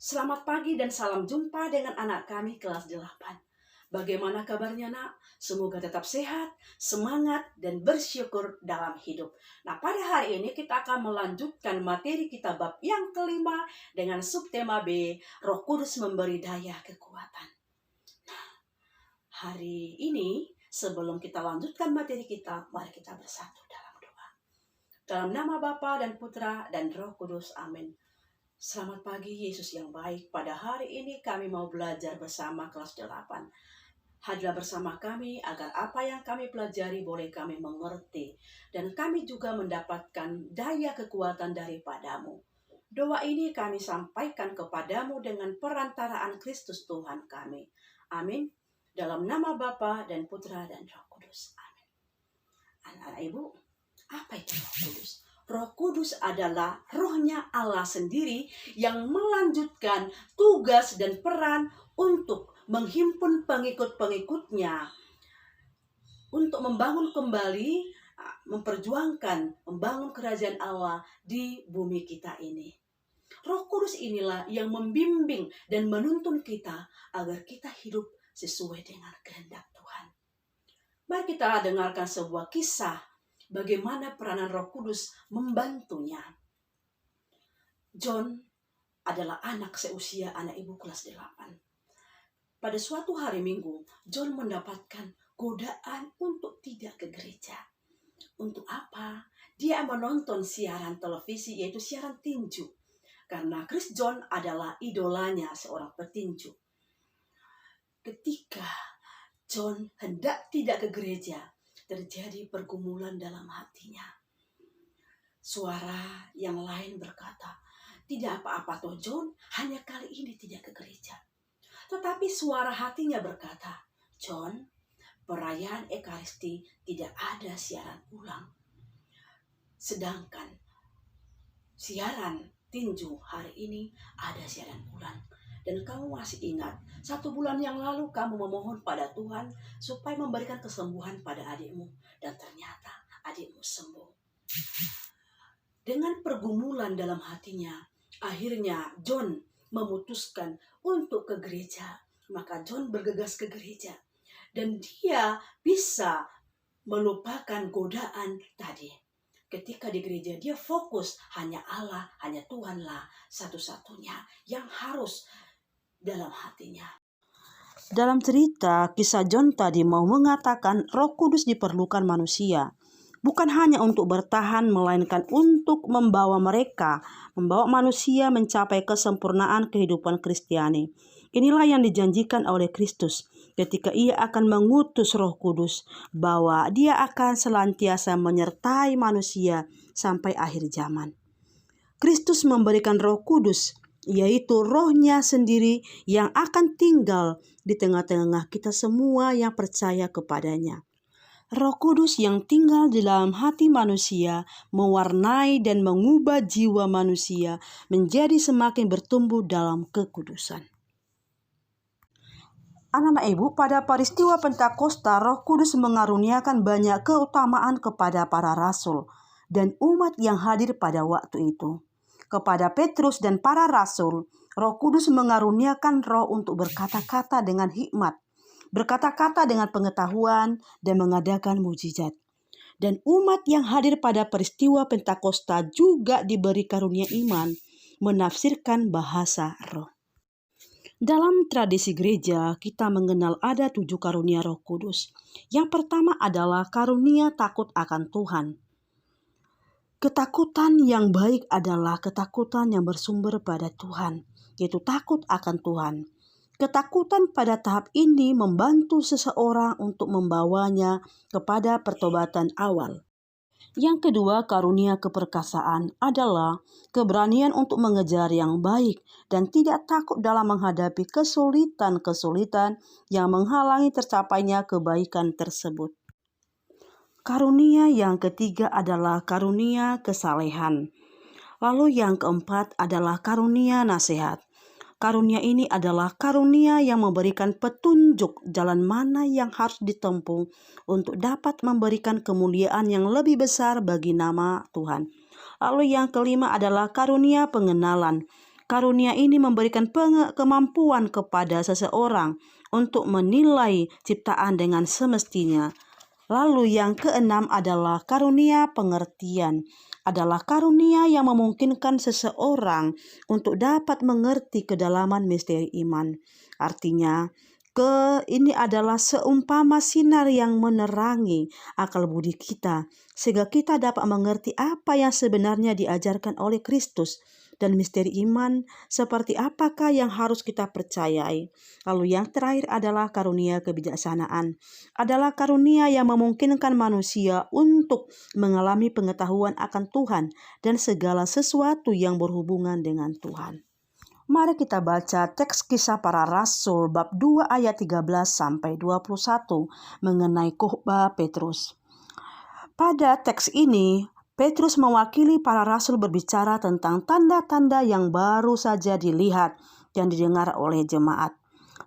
Selamat pagi dan salam jumpa dengan anak kami kelas 8. Bagaimana kabarnya, Nak? Semoga tetap sehat, semangat, dan bersyukur dalam hidup. Nah, pada hari ini kita akan melanjutkan materi kita bab yang kelima dengan subtema B, Roh Kudus memberi daya kekuatan. Nah, hari ini sebelum kita lanjutkan materi kita, mari kita bersatu dalam doa. Dalam nama Bapa dan Putra dan Roh Kudus, amin. Selamat pagi Yesus yang baik. Pada hari ini kami mau belajar bersama kelas 8. Hadirlah bersama kami agar apa yang kami pelajari boleh kami mengerti. Dan kami juga mendapatkan daya kekuatan daripadamu. Doa ini kami sampaikan kepadamu dengan perantaraan Kristus Tuhan kami. Amin. Dalam nama Bapa dan Putra dan Roh Kudus. Amin. Anak-anak Ibu, apa itu Roh Kudus? Roh Kudus adalah rohnya Allah sendiri yang melanjutkan tugas dan peran untuk menghimpun pengikut-pengikutnya untuk membangun kembali, memperjuangkan, membangun kerajaan Allah di bumi kita ini. Roh Kudus inilah yang membimbing dan menuntun kita agar kita hidup sesuai dengan kehendak Tuhan. Mari kita dengarkan sebuah kisah bagaimana peranan Roh Kudus membantunya. John adalah anak seusia anak ibu kelas 8. Pada suatu hari Minggu, John mendapatkan godaan untuk tidak ke gereja. Untuk apa? Dia menonton siaran televisi, yaitu siaran tinju. Karena Chris John adalah idolanya seorang petinju. Ketika John hendak tidak ke gereja, terjadi pergumulan dalam hatinya. Suara yang lain berkata, tidak apa-apa toh John, hanya kali ini tidak ke gereja. Tetapi suara hatinya berkata, John, perayaan Ekaristi tidak ada siaran ulang. Sedangkan siaran tinju hari ini ada siaran ulang. Dan kamu masih ingat, 1 bulan yang lalu kamu memohon pada Tuhan supaya memberikan kesembuhan pada adikmu. Dan ternyata adikmu sembuh. Dengan pergumulan dalam hatinya, akhirnya John memutuskan untuk ke gereja. Maka John bergegas ke gereja. Dan dia bisa melupakan godaan tadi. Ketika di gereja dia fokus hanya Allah, hanya Tuhanlah satu-satunya yang harus dalam hatinya. Dalam cerita, kisah John tadi mau mengatakan Roh Kudus diperlukan manusia. Bukan hanya untuk bertahan, melainkan untuk membawa manusia mencapai kesempurnaan kehidupan Kristiani. Inilah yang dijanjikan oleh Kristus ketika Ia akan mengutus Roh Kudus, bahwa Dia akan senantiasa menyertai manusia sampai akhir zaman. Kristus memberikan Roh Kudus, yaitu Roh-Nya sendiri yang akan tinggal di tengah-tengah kita semua yang percaya kepadanya. Roh Kudus yang tinggal di dalam hati manusia mewarnai dan mengubah jiwa manusia menjadi semakin bertumbuh dalam kekudusan. Anak-anak Ibu, pada peristiwa Pentakosta, Roh Kudus mengaruniakan banyak keutamaan kepada para rasul dan umat yang hadir pada waktu itu. Kepada Petrus dan para rasul, Roh Kudus mengaruniakan roh untuk berkata-kata dengan hikmat, berkata-kata dengan pengetahuan, dan mengadakan mujizat. Dan umat yang hadir pada peristiwa Pentakosta juga diberi karunia iman, menafsirkan bahasa roh. Dalam tradisi gereja, kita mengenal ada 7 karunia Roh Kudus. Yang pertama adalah karunia takut akan Tuhan. Ketakutan yang baik adalah ketakutan yang bersumber pada Tuhan, yaitu takut akan Tuhan. Ketakutan pada tahap ini membantu seseorang untuk membawanya kepada pertobatan awal. Yang kedua, karunia keperkasaan adalah keberanian untuk mengejar yang baik dan tidak takut dalam menghadapi kesulitan-kesulitan yang menghalangi tercapainya kebaikan tersebut. Karunia yang ketiga adalah karunia kesalehan. Lalu yang keempat adalah karunia nasihat. Karunia ini adalah karunia yang memberikan petunjuk jalan mana yang harus ditempuh untuk dapat memberikan kemuliaan yang lebih besar bagi nama Tuhan. Lalu yang kelima adalah karunia pengenalan. Karunia ini memberikan kemampuan kepada seseorang untuk menilai ciptaan dengan semestinya. Lalu yang keenam adalah karunia pengertian. Adalah karunia yang memungkinkan seseorang untuk dapat mengerti kedalaman misteri iman. Artinya, ini adalah seumpama sinar yang menerangi akal budi kita, sehingga kita dapat mengerti apa yang sebenarnya diajarkan oleh Kristus dan misteri iman seperti apakah yang harus kita percayai. Lalu yang terakhir adalah karunia kebijaksanaan. Adalah karunia yang memungkinkan manusia untuk mengalami pengetahuan akan Tuhan dan segala sesuatu yang berhubungan dengan Tuhan. Mari kita baca teks Kisah Para Rasul bab 2 ayat 13-21 mengenai khotbah Petrus. Pada teks ini, Petrus mewakili para rasul berbicara tentang tanda-tanda yang baru saja dilihat dan didengar oleh jemaat.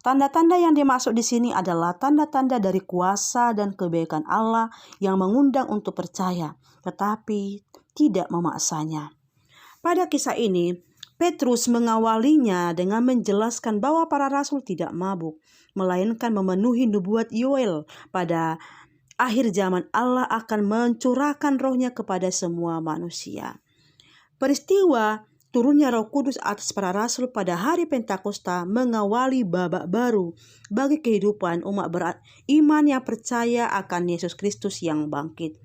Tanda-tanda yang dimaksud di sini adalah tanda-tanda dari kuasa dan kebaikan Allah yang mengundang untuk percaya, tetapi tidak memaksanya. Pada kisah ini, Petrus mengawalinya dengan menjelaskan bahwa para rasul tidak mabuk, melainkan memenuhi nubuat Yoel pada akhir zaman Allah akan mencurahkan rohnya kepada semua manusia. Peristiwa turunnya Roh Kudus atas para rasul pada hari Pentakosta mengawali babak baru bagi kehidupan umat beriman yang percaya akan Yesus Kristus yang bangkit.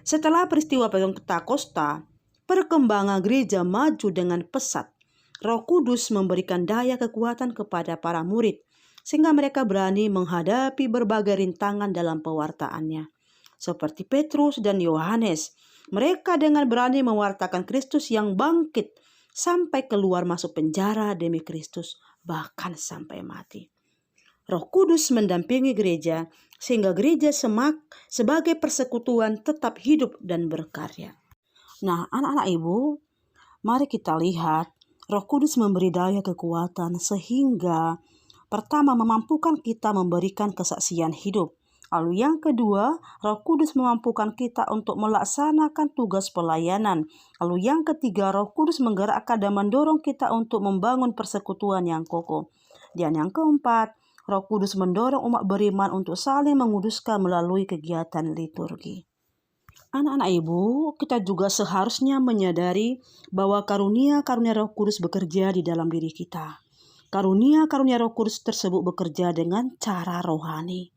Setelah peristiwa Pentakosta, perkembangan gereja maju dengan pesat. Roh Kudus memberikan daya kekuatan kepada para murid, sehingga mereka berani menghadapi berbagai rintangan dalam pewartaannya. Seperti Petrus dan Yohanes, mereka dengan berani mewartakan Kristus yang bangkit sampai keluar masuk penjara demi Kristus, bahkan sampai mati. Roh Kudus mendampingi gereja sehingga gereja sebagai persekutuan tetap hidup dan berkarya. Nah, anak-anak ibu, mari kita lihat Roh Kudus memberi daya kekuatan sehingga pertama, memampukan kita memberikan kesaksian hidup. Lalu yang kedua, Roh Kudus memampukan kita untuk melaksanakan tugas pelayanan. Lalu yang ketiga, Roh Kudus menggerakkan dan mendorong kita untuk membangun persekutuan yang kokoh. Dan yang keempat, Roh Kudus mendorong umat beriman untuk saling menguduskan melalui kegiatan liturgi. Anak-anak ibu, kita juga seharusnya menyadari bahwa karunia-karunia Roh Kudus bekerja di dalam diri kita. Karunia-karunia Roh Kudus tersebut bekerja dengan cara rohani.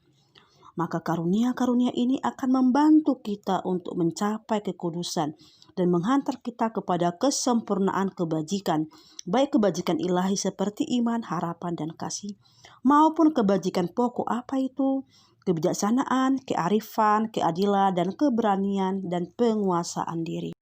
Maka karunia-karunia ini akan membantu kita untuk mencapai kekudusan dan menghantar kita kepada kesempurnaan kebajikan, baik kebajikan ilahi seperti iman, harapan, dan kasih, maupun kebajikan pokok apa itu? Kebijaksanaan, kearifan, keadilan, dan keberanian, dan penguasaan diri.